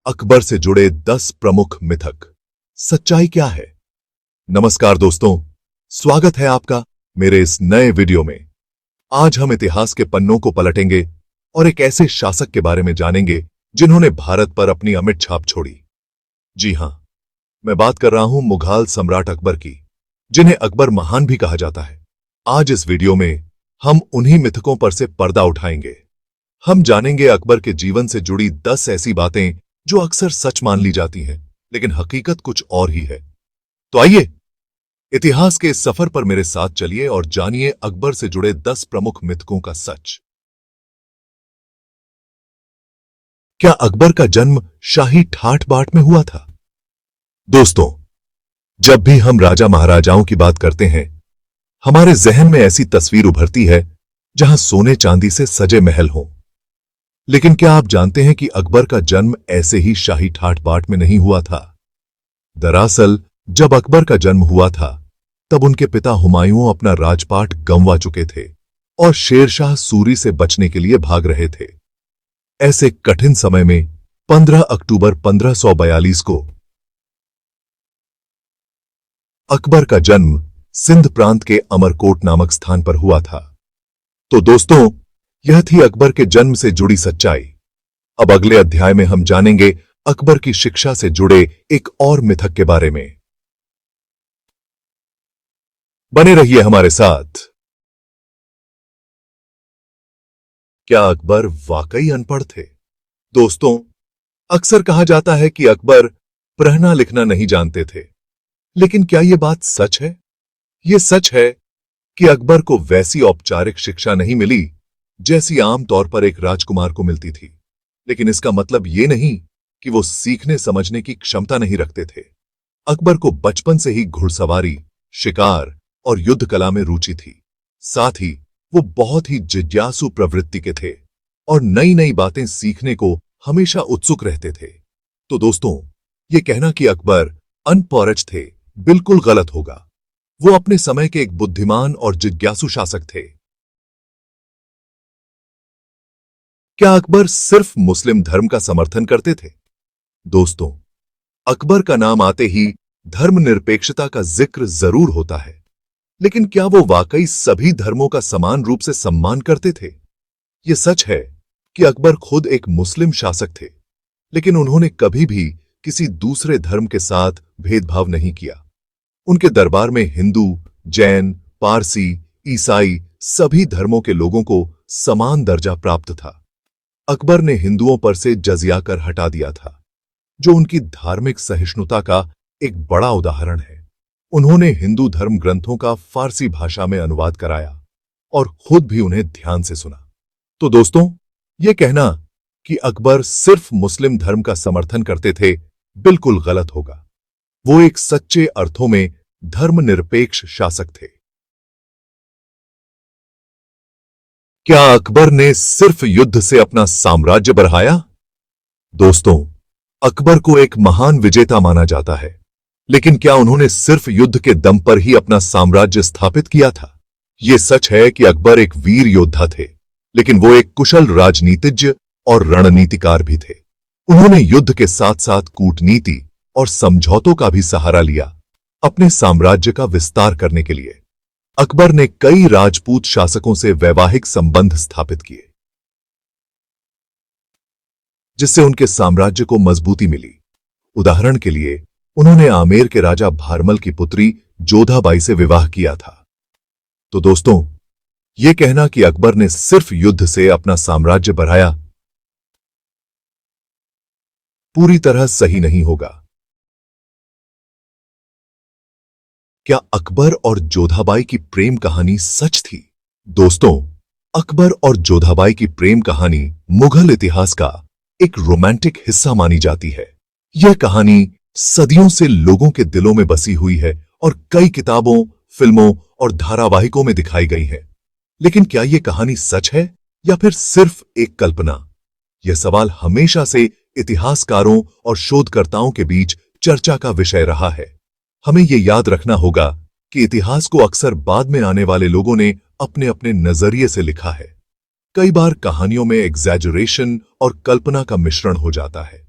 अकबर से जुड़े 10 प्रमुख मिथक। सच्चाई क्या है? नमस्कार दोस्तों, स्वागत है आपका मेरे इस नए वीडियो में। आज हम इतिहास के पन्नों को पलटेंगे और एक ऐसे शासक के बारे में जानेंगे जिन्होंने भारत पर अपनी अमिट छाप छोड़ी। जी हां, मैं बात कर रहा हूं मुघल सम्राट अकबर की, जिन्हें अकबर महान भी कहा जाता है। आज इस वीडियो में हम उन्हीं मिथकों पर से पर्दा उठाएंगे। हम जानेंगे अकबर के जीवन से जुड़ी 10 ऐसी बातें जो अक्सर सच मान ली जाती हैं, लेकिन हकीकत कुछ और ही है। तो आइए इतिहास के इस सफर पर मेरे साथ चलिए और जानिए अकबर से जुड़े 10 प्रमुख मिथकों का सच। क्या अकबर का जन्म शाही ठाठ बाट में हुआ था? दोस्तों, जब भी हम राजा महाराजाओं की बात करते हैं, हमारे जहन में ऐसी तस्वीर उभरती है जहां सोने चांदी से सजे महल हों। लेकिन क्या आप जानते हैं कि अकबर का जन्म ऐसे ही शाही ठाठ बाट में नहीं हुआ था? दरअसल जब अकबर का जन्म हुआ था, तब उनके पिता हुमायूं अपना राजपाट गंवा चुके थे और शेरशाह सूरी से बचने के लिए भाग रहे थे। ऐसे कठिन समय में 15 अक्टूबर 1542 को अकबर का जन्म सिंध प्रांत के अमरकोट नामक स्थान पर हुआ था। तो दोस्तों, यह थी अकबर के जन्म से जुड़ी सच्चाई। अब अगले अध्याय में हम जानेंगे अकबर की शिक्षा से जुड़े एक और मिथक के बारे में। बने रहिए हमारे साथ। क्या अकबर वाकई अनपढ़ थे? दोस्तों, अक्सर कहा जाता है कि अकबर पढ़ना लिखना नहीं जानते थे, लेकिन क्या यह बात सच है? यह सच है कि अकबर को वैसी औपचारिक शिक्षा नहीं मिली जैसी आम तौर पर एक राजकुमार को मिलती थी। लेकिन इसका मतलब यह नहीं कि वो सीखने समझने की क्षमता नहीं रखते थे। अकबर को बचपन से ही घुड़सवारी, शिकार और युद्ध कला में रुचि थी। साथ ही वो बहुत ही जिज्ञासु प्रवृत्ति के थे और नई नई बातें सीखने को हमेशा उत्सुक रहते थे। तो दोस्तों, ये कहना कि अकबर अनपढ़ थे बिल्कुल गलत होगा। वो अपने समय के एक बुद्धिमान और जिज्ञासु शासक थे। क्या अकबर सिर्फ मुस्लिम धर्म का समर्थन करते थे? दोस्तों, अकबर का नाम आते ही धर्मनिरपेक्षता का जिक्र जरूर होता है, लेकिन क्या वो वाकई सभी धर्मों का समान रूप से सम्मान करते थे? यह सच है कि अकबर खुद एक मुस्लिम शासक थे, लेकिन उन्होंने कभी भी किसी दूसरे धर्म के साथ भेदभाव नहीं किया। उनके दरबार में हिंदू, जैन, पारसी, ईसाई सभी धर्मों के लोगों को समान दर्जा प्राप्त था। अकबर ने हिंदुओं पर से जजिया कर हटा दिया था, जो उनकी धार्मिक सहिष्णुता का एक बड़ा उदाहरण है। उन्होंने हिंदू धर्म ग्रंथों का फारसी भाषा में अनुवाद कराया और खुद भी उन्हें ध्यान से सुना। तो दोस्तों, यह कहना कि अकबर सिर्फ मुस्लिम धर्म का समर्थन करते थे बिल्कुल गलत होगा। वो एक सच्चे अर्थों में धर्मनिरपेक्ष शासक थे। क्या अकबर ने सिर्फ युद्ध से अपना साम्राज्य बढ़ाया? दोस्तों, अकबर को एक महान विजेता माना जाता है, लेकिन क्या उन्होंने सिर्फ युद्ध के दम पर ही अपना साम्राज्य स्थापित किया था? यह सच है कि अकबर एक वीर योद्धा थे, लेकिन वो एक कुशल राजनीतिज्ञ और रणनीतिकार भी थे। उन्होंने युद्ध के साथ साथ कूटनीति और समझौतों का भी सहारा लिया अपने साम्राज्य का विस्तार करने के लिए। अकबर ने कई राजपूत शासकों से वैवाहिक संबंध स्थापित किए, जिससे उनके साम्राज्य को मजबूती मिली। उदाहरण के लिए, उन्होंने आमेर के राजा भारमल की पुत्री जोधाबाई से विवाह किया था। तो दोस्तों, यह कहना कि अकबर ने सिर्फ युद्ध से अपना साम्राज्य बढ़ाया पूरी तरह सही नहीं होगा। क्या अकबर और जोधाबाई की प्रेम कहानी सच थी? दोस्तों, अकबर और जोधाबाई की प्रेम कहानी मुगल इतिहास का एक रोमांटिक हिस्सा मानी जाती है। यह कहानी सदियों से लोगों के दिलों में बसी हुई है और कई किताबों, फिल्मों और धारावाहिकों में दिखाई गई है। लेकिन क्या यह कहानी सच है या फिर सिर्फ एक कल्पना? यह सवाल हमेशा से इतिहासकारों और शोधकर्ताओं के बीच चर्चा का विषय रहा है। हमें यह याद रखना होगा कि इतिहास को अक्सर बाद में आने वाले लोगों ने अपने अपने नजरिए से लिखा है। कई बार कहानियों में एग्जैजरेशन और कल्पना का मिश्रण हो जाता है।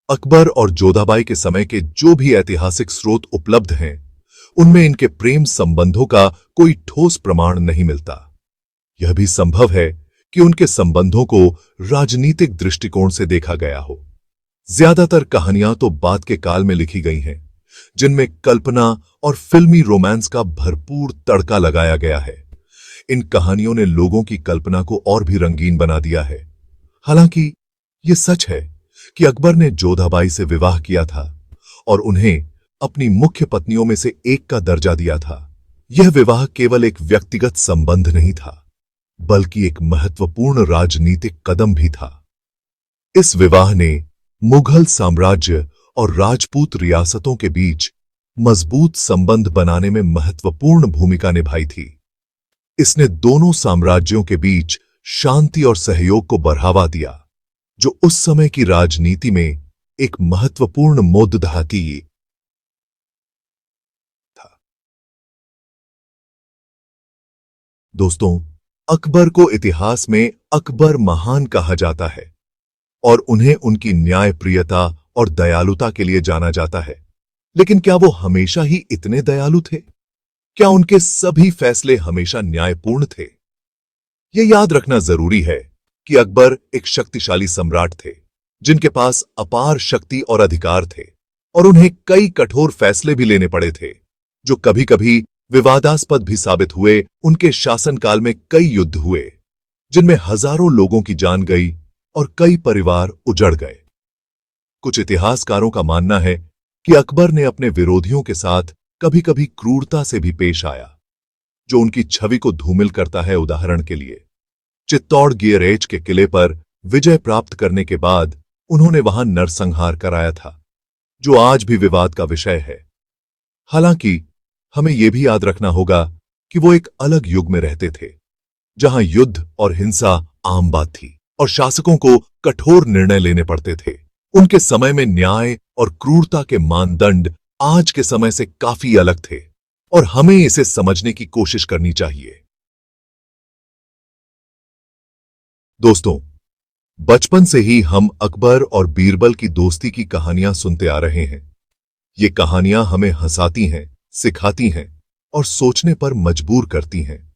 अकबर और जोधाबाई के समय के जो भी ऐतिहासिक स्रोत उपलब्ध हैं, उनमें इनके प्रेम संबंधों का कोई ठोस प्रमाण नहीं मिलता। यह भी संभव है कि उनके संबंधों को राजनीतिक दृष्टिकोण से देखा गया हो। ज्यादातर कहानियां तो बाद के काल में लिखी गई हैं, जिनमें कल्पना और फिल्मी रोमांस का भरपूर तड़का लगाया गया है। इन कहानियों ने लोगों की कल्पना को और भी रंगीन बना दिया है। हालांकि यह सच है कि अकबर ने जोधाबाई से विवाह किया था और उन्हें अपनी मुख्य पत्नियों में से एक का दर्जा दिया था। यह विवाह केवल एक व्यक्तिगत संबंध नहीं था, बल्कि एक महत्वपूर्ण राजनीतिक कदम भी था। इस विवाह ने मुगल साम्राज्य और राजपूत रियासतों के बीच मजबूत संबंध बनाने में महत्वपूर्ण भूमिका निभाई थी। इसने दोनों साम्राज्यों के बीच शांति और सहयोग को बढ़ावा दिया, जो उस समय की राजनीति में एक महत्वपूर्ण मुद्दा था। दोस्तों, अकबर को इतिहास में अकबर महान कहा जाता है और उन्हें उनकी न्यायप्रियता और दयालुता के लिए जाना जाता है। लेकिन क्या वो हमेशा ही इतने दयालु थे? क्या उनके सभी फैसले हमेशा न्यायपूर्ण थे? यह याद रखना जरूरी है कि अकबर एक शक्तिशाली सम्राट थे, जिनके पास अपार शक्ति और अधिकार थे, और उन्हें कई कठोर फैसले भी लेने पड़े थे, जो कभी-कभी विवादास्पद भी साबित हुए। उनके शासनकाल में कई युद्ध हुए, जिनमें हजारों लोगों की जान गई और कई परिवार उजड़ गए। कुछ इतिहासकारों का मानना है कि अकबर ने अपने विरोधियों के साथ कभी-कभी क्रूरता से भी पेश आया, जो उनकी छवि को धूमिल करता है। उदाहरण के लिए, चित्तौड़गढ़ के किले पर विजय प्राप्त करने के बाद उन्होंने वहां नरसंहार कराया था, जो आज भी विवाद का विषय है। हालांकि हमें यह भी याद रखना होगा कि वो एक अलग युग में रहते थे, जहां युद्ध और हिंसा आम बात थी और शासकों को कठोर निर्णय लेने पड़ते थे। उनके समय में न्याय और क्रूरता के मानदंड आज के समय से काफी अलग थे, और हमें इसे समझने की कोशिश करनी चाहिए। दोस्तों, बचपन से ही हम अकबर और बीरबल की दोस्ती की कहानियां सुनते आ रहे हैं। ये कहानियां हमें हंसाती हैं, सिखाती हैं और सोचने पर मजबूर करती हैं।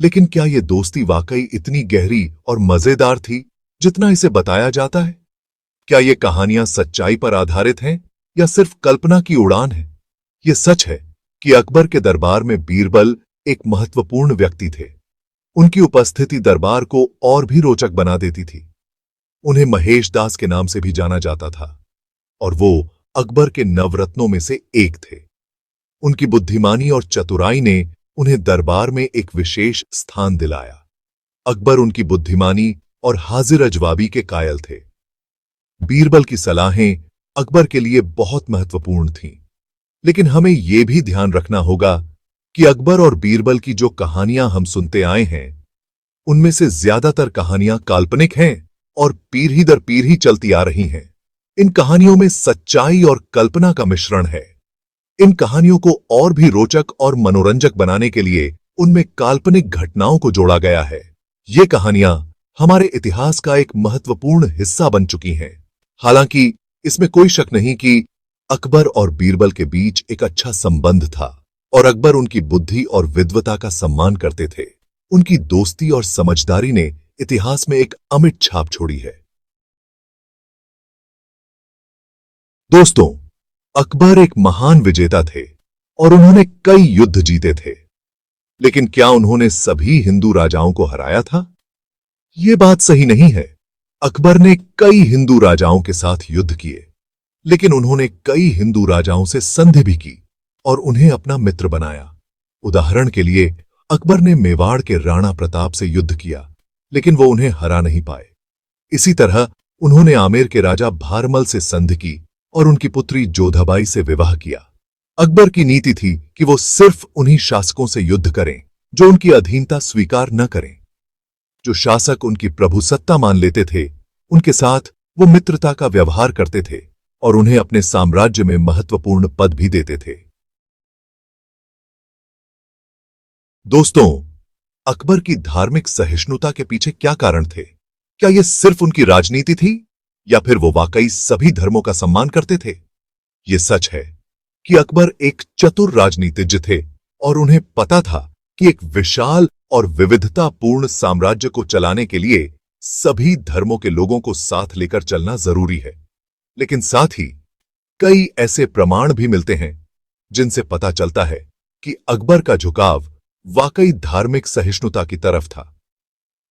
लेकिन क्या ये दोस्ती वाकई इतनी गहरी और मजेदार थी जितना इसे बताया जाता है? क्या ये कहानियां सच्चाई पर आधारित हैं या सिर्फ कल्पना की उड़ान है? ये सच है कि अकबर के दरबार में बीरबल एक महत्वपूर्ण व्यक्ति थे। उनकी उपस्थिति दरबार को और भी रोचक बना देती थी। उन्हें महेश दास के नाम से भी जाना जाता था और वो अकबर के नवरत्नों में से एक थे। उनकी बुद्धिमानी और चतुराई ने उन्हें दरबार में एक विशेष स्थान दिलाया। अकबर उनकी बुद्धिमानी और हाजिर अजवाबी के कायल थे। बीरबल की सलाहें अकबर के लिए बहुत महत्वपूर्ण थीं, लेकिन हमें यह भी ध्यान रखना होगा कि अकबर और बीरबल की जो कहानियां हम सुनते आए हैं, उनमें से ज्यादातर कहानियां काल्पनिक हैं और पीढ़ी दर पीढ़ी चलती आ रही हैं। इन कहानियों में सच्चाई और कल्पना का मिश्रण है। इन कहानियों को और भी रोचक और मनोरंजक बनाने के लिए उनमें काल्पनिक घटनाओं को जोड़ा गया है। ये कहानियां हमारे इतिहास का एक महत्वपूर्ण हिस्सा बन चुकी हैं। हालांकि इसमें कोई शक नहीं कि अकबर और बीरबल के बीच एक अच्छा संबंध था और अकबर उनकी बुद्धि और विद्वता का सम्मान करते थे। उनकी दोस्ती और समझदारी ने इतिहास में एक अमिट छाप छोड़ी है। दोस्तों, अकबर एक महान विजेता थे और उन्होंने कई युद्ध जीते थे। लेकिन क्या उन्होंने सभी हिंदू राजाओं को हराया था? यह बात सही नहीं है। अकबर ने कई हिंदू राजाओं के साथ युद्ध किए, लेकिन उन्होंने कई हिंदू राजाओं से संधि भी की और उन्हें अपना मित्र बनाया। उदाहरण के लिए, अकबर ने मेवाड़ के राणा प्रताप से युद्ध किया, लेकिन वो उन्हें हरा नहीं पाए। इसी तरह उन्होंने आमेर के राजा भारमल से संधि की और उनकी पुत्री जोधाबाई से विवाह किया। अकबर की नीति थी कि वो सिर्फ उन्हीं शासकों से युद्ध करें जो उनकी अधीनता स्वीकार न करें। जो शासक उनकी प्रभुसत्ता मान लेते थे, उनके साथ वो मित्रता का व्यवहार करते थे और उन्हें अपने साम्राज्य में महत्वपूर्ण पद भी देते थे। दोस्तों, अकबर की धार्मिक सहिष्णुता के पीछे क्या कारण थे? क्या यह सिर्फ उनकी राजनीति थी या फिर वो वाकई सभी धर्मों का सम्मान करते थे? ये सच है कि अकबर एक चतुर राजनीतिज्ञ थे और उन्हें पता था कि एक विशाल और विविधतापूर्ण साम्राज्य को चलाने के लिए सभी धर्मों के लोगों को साथ लेकर चलना जरूरी है। लेकिन साथ ही कई ऐसे प्रमाण भी मिलते हैं जिनसे पता चलता है कि अकबर का झुकाव वाकई धार्मिक सहिष्णुता की तरफ था।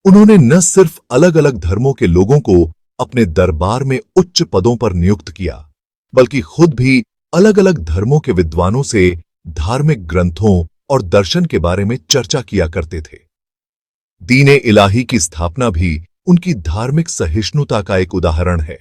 उन्होंने न सिर्फ अलग अलग धर्मों के लोगों को अपने दरबार में उच्च पदों पर नियुक्त किया, बल्कि खुद भी अलग अलग धर्मों के विद्वानों से धार्मिक ग्रंथों और दर्शन के बारे में चर्चा किया करते थे। दीन-ए-इलाही की स्थापना भी उनकी धार्मिक सहिष्णुता का एक उदाहरण है।